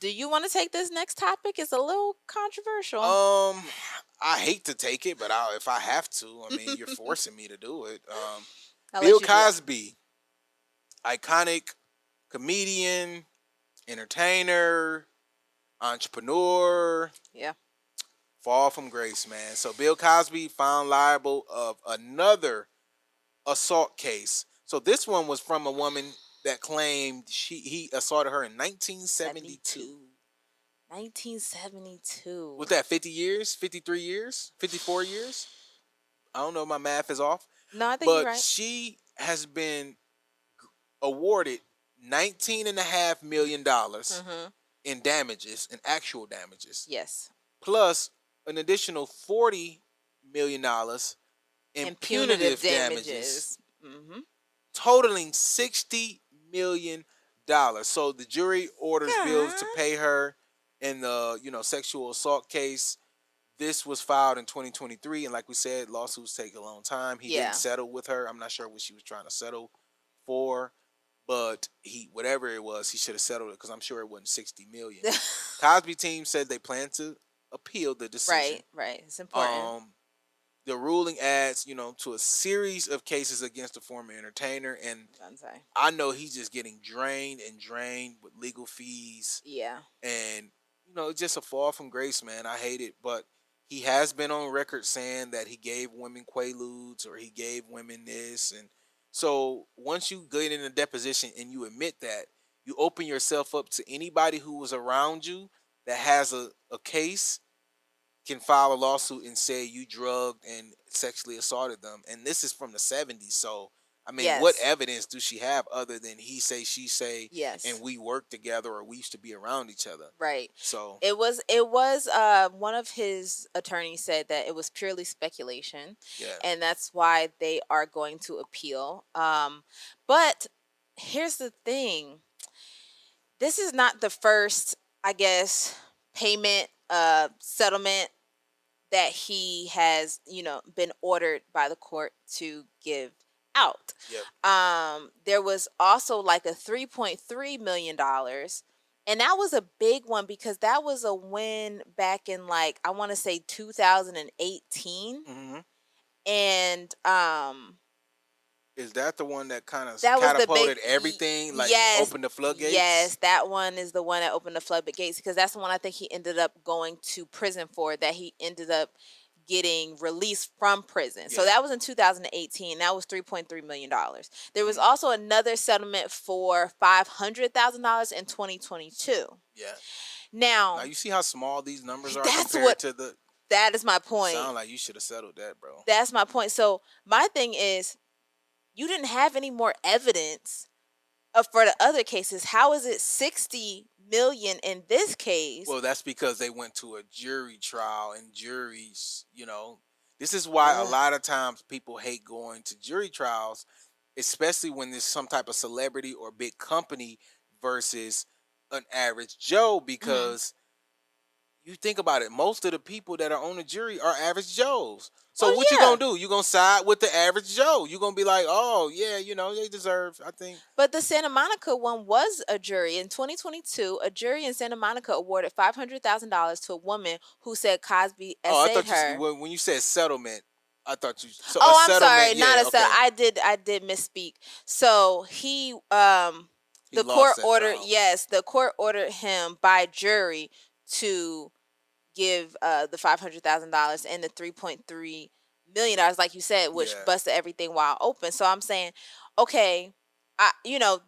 Do you want to take this next topic? It's a little controversial. I hate to take it, but if I have to, I mean, you're forcing me to do it. I'll Bill let you do it. Cosby, iconic comedian, entertainer, entrepreneur, Yeah. fall from grace, man. So Bill Cosby found liable of another assault case. So this one was from a woman that claimed he assaulted her in 1972. 72. 1972. Was that 50 years? 53 years? 54 years? I don't know, my math is off. No, I think you're But right. she has been awarded $19.5 million Mm-hmm. in damages, in actual damages, Yes. plus an additional $40 million in And punitive punitive damages, damages. Mm-hmm. totaling $60 million. So the jury orders bills to God. pay her in the sexual assault case. This was filed in 2023, and like we said, lawsuits take a long time. He didn't Yeah. settle with her. I'm not sure what she was trying to settle for, but whatever it was, he should have settled it because I'm sure it wasn't 60 million. Cosby team said they plan to appeal the decision. Right. Right. It's important. The ruling adds, to a series of cases against the former entertainer, and Bonsai. I know he's just getting drained and drained with legal fees, Yeah. and it's just a fall from grace, man. I hate it, but he has been on record saying that he gave women quaaludes or he gave women this, and so once you get in a deposition and you admit that, you open yourself up to anybody who was around you that has a case can file a lawsuit and say you drugged and sexually assaulted them. And this is from the 70s. So, I mean, what Yes. evidence do she have other than he say, she say, Yes. and we work together or we used to be around each other? Right. So, It was one of his attorneys said that it was purely speculation, yeah. and that's why they are going to appeal. But here's the thing. This is not the first, I guess, payment settlement that he has, been ordered by the court to give out. Yep. There was also like a $3.3 million, and that was a big one because that was a win back in, like, I want to say 2018. Mm-hmm. And Is that the one that kind of that was the big catapulted everything, like yes, opened the floodgates? yes, that one is the one that opened the floodgates because that's the one I think he ended up going to prison for, that he ended up getting released from prison. So Yeah. that was in 2018. That was $3.3 million. There was Mhm. also another settlement for $500,000 in 2022. Yeah. Now, Now you see how small these numbers are that's compared what to the. that is my point. Sound like you should have settled that, bro. That's my point. So my thing is, you didn't have any more evidence for the other cases. How is it 60 million in this case? Well, that's because they went to a jury trial, and juries, this is why a lot of times people hate going to jury trials, especially when there's some type of celebrity or big company versus an average Joe, because you think about it, most of the people that are on the jury are average Joes. So Well, what you yeah. gonna do? You gonna side with the average Joe? You gonna be like, oh yeah, they deserve. I think. But the Santa Monica one was a jury. In 2022, a jury in Santa Monica awarded $500,000 to a woman who said Cosby Oh, I essayed thought her. when you said settlement, I thought you. So a Oh, I'm settlement, sorry, not yeah, a okay. I did misspeak. So he He the lost court that ordered trial. yes, the court ordered him by jury to give the $500,000 and the $3.3 million, like you said, which Yeah. busted everything wide open. So I'm saying, okay,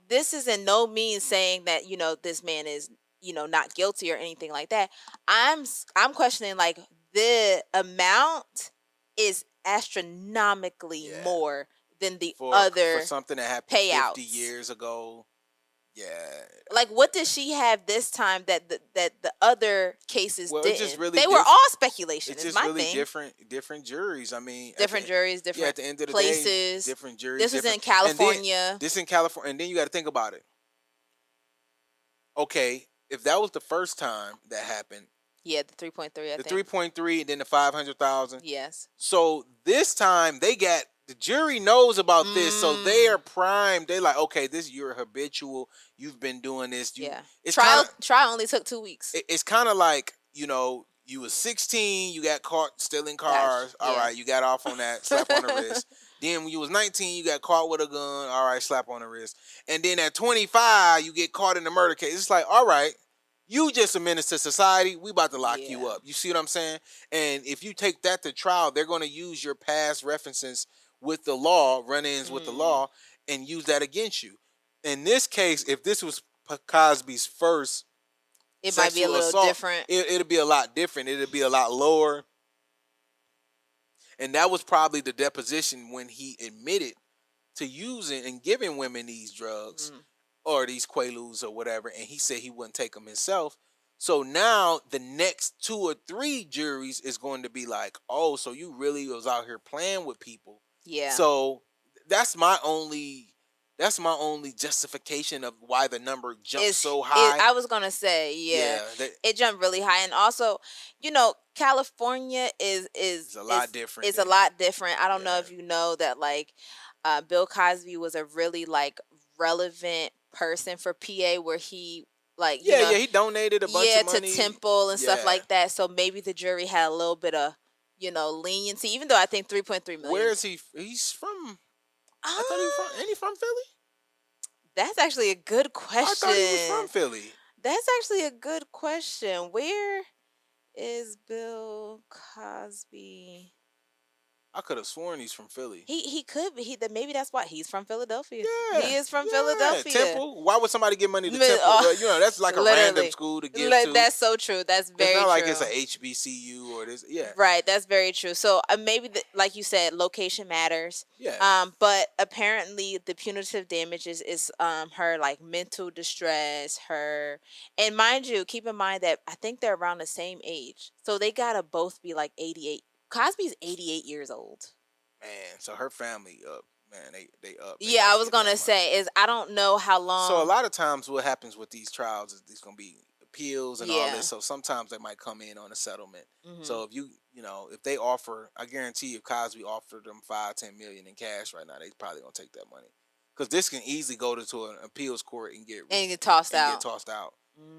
this is in no means saying that this man is not guilty or anything like that. I'm questioning, like, the amount is astronomically Yeah. more than the For other something that happened 50 payouts. years ago. Yeah. Like, what does she have this time that the other cases Well, it's just didn't? really They were all speculation. It's Is just my really thing. different juries. I mean, Different juries, yeah, different at the end of the day, places. different juries. This was in different, and then California. this in California, and then you got to think about it. Okay, if that was the first time that happened, Yeah, the 3.3. I the think 3.3, and then the 500,000. yes. So this time they got the jury knows about this, so they are Mm, primed. They like, okay, this you're habitual. You've been doing this. You, yeah. it's kind of, Trial only took 2 weeks. it's kind of like, you was 16, you got caught stealing Gosh, cars. All yeah. right, you got off on that, slap on the wrist. Then when you was 19, you got caught with a gun. All right, slap on the wrist. And then at 25, you get caught in a murder case. It's like, all right, you just a menace to society. We about to lock you Yeah. up. You see what I'm saying? And if you take that to trial, they're going to use your past references with the law, run-ins with the Mm. law, and use that against you. In this case, if this was Cosby's first It might be a sexual little assault, different. it'll be a lot different. It'll be a lot lower. And that was probably the deposition when he admitted to using and giving women these drugs Mm. or these quaaludes or whatever. And he said he wouldn't take them himself. So now the next 2 or 3 juries is going to be like, oh, so you really was out here playing with people. Yeah. So that's my only justification of why the number jumped so high. I was gonna say, yeah, Yeah, it jumped really high, and also, California it's a lot different is a than, lot different. I don't know yeah. if you know that, like, Bill Cosby was a really like relevant person for PA, where he, like, Yeah, yeah, he donated a bunch yeah, of to money. Temple and stuff Yeah. like that. So maybe the jury had a little bit of, leniency, even though I think 3.3 million. Where is he? He's from. I thought he was from. Ah, Ain't he from Philly? that's actually a good I thought he was from question. Philly. That's actually a good question. Where is Bill Cosby? I could have sworn he's from Philly. He could be. Maybe that's why he's from Philadelphia. Yeah, He is from yeah. Philadelphia. Temple. Why would somebody give money to Mi- Temple? uh, That's like a random Literally. school to give to. That's so true. That's It's very not like it's a true. HBCU or this. Yeah, Right, that's very true. So maybe, like you said, location matters. yeah. But apparently the punitive damages is her like mental distress, her, and mind you, keep in mind that I think they're around the same age, so they gotta both be like 88. Cosby's 88 years old. Man, so her family up. Man, they up. They Yeah, about I to was get that gonna money. say is I don't know how So a long. lot of times, what happens with these trials is there's gonna be appeals and all Yeah. this. So sometimes they might come in on a settlement. Hmm. So if if they offer, I guarantee if Cosby offered them 5-10 million in cash right now, they probably gonna take that money because this can easily go to an appeals court and And get tossed get out. tossed out.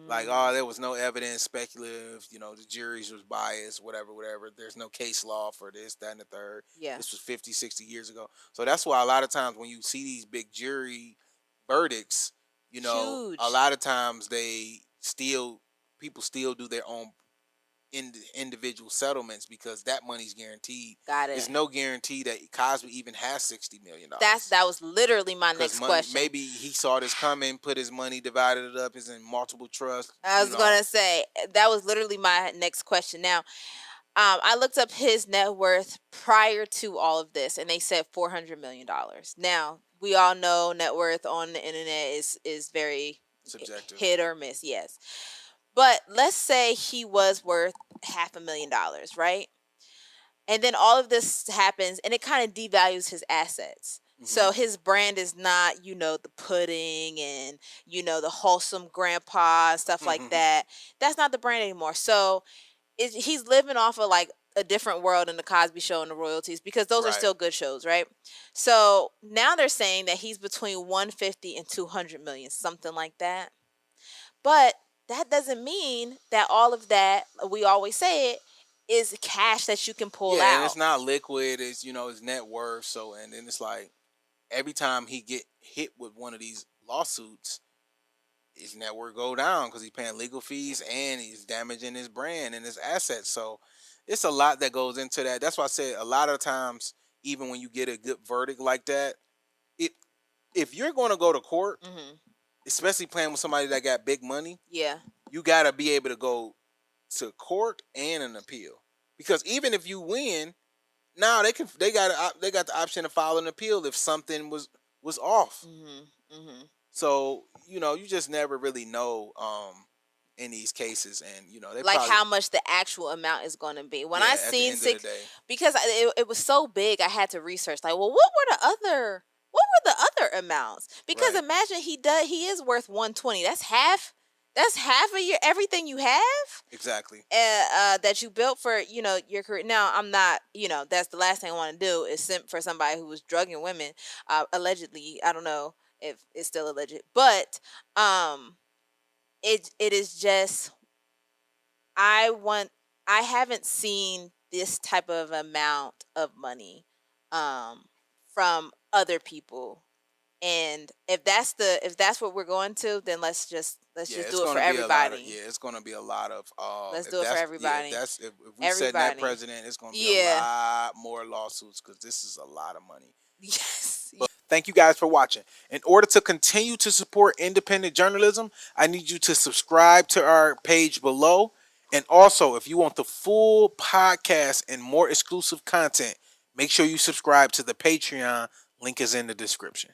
Like, oh, Mm, there was no evidence, speculative. The juries was biased, whatever, whatever. There's no case law for this, that, and the third. yeah. This was 50, 60 years ago. So that's why a lot of times when you see these big jury verdicts, a Huge. lot of times people still do their own individual settlements because that money's guaranteed. Got There's it. no guarantee that Cosby even has $60 million. That was literally my Because next question. maybe he saw this coming, put his money, divided it up, is in multiple trusts. I was gonna say that was literally my next question. Now, I looked up his net worth prior to all of this, and they said $400 million. Now, we all know net worth on the internet is very Subjective. hit or miss. Yes, but let's say he was worth $500,000, right? And then all of this happens, and it kind of devalues his assets. Hmm. So his brand is not, the pudding and, the wholesome grandpa and stuff like that. That's not the brand anymore. So he's living off of like a different world in the Cosby Show and the royalties, because those are Right. still good shows, right? So now they're saying that he's between 150 and 200 million, something like that. But that doesn't mean that all of that, we always say it, is cash that you can pull Yeah, and it's out. not liquid. It's his net worth. So, and then it's like every time he get hit with one of these lawsuits, his net worth go down because he's paying legal fees and he's damaging his brand and his assets. So, it's a lot that goes into that. That's why I said a lot of times, even when you get a good verdict like that, it if you're going to go to court, Hmm. especially playing with somebody that got big money, Yeah. you got to be able to go to court and an appeal. Because even if you win, now they got the option to file an appeal if something was off. Hmm. Hmm. So you just never really know in these cases, and they Like probably, how much the actual amount is going to be. When I yeah, at the seen end of the six, day, because it was so big, I had to research. Like, well, what were the other amounts? Because right? imagine he is worth 120. That's half. That's half of your everything you have. Exactly. That you built for your career. Now I'm not, that's the last thing I want to do is simp for somebody who was drugging women, allegedly. I don't know if it's still alleged, but um it is just, I want I haven't seen this type of amount of money um from other people. And if that's what we're going to, then let's Yeah, just it's do it for gonna be a lot of everybody. it's gonna be a lot of Let's if do it for that's yeah if everybody. that's if we set that Everybody. president, it's gonna be a Yeah. lot more lawsuits because this is a lot of money. Yes. But thank you guys for watching. In order to continue to support independent journalism, I need you to subscribe to our page below. And also, if you want the full podcast and more exclusive content, make sure you subscribe to the Patreon. Link is in the description.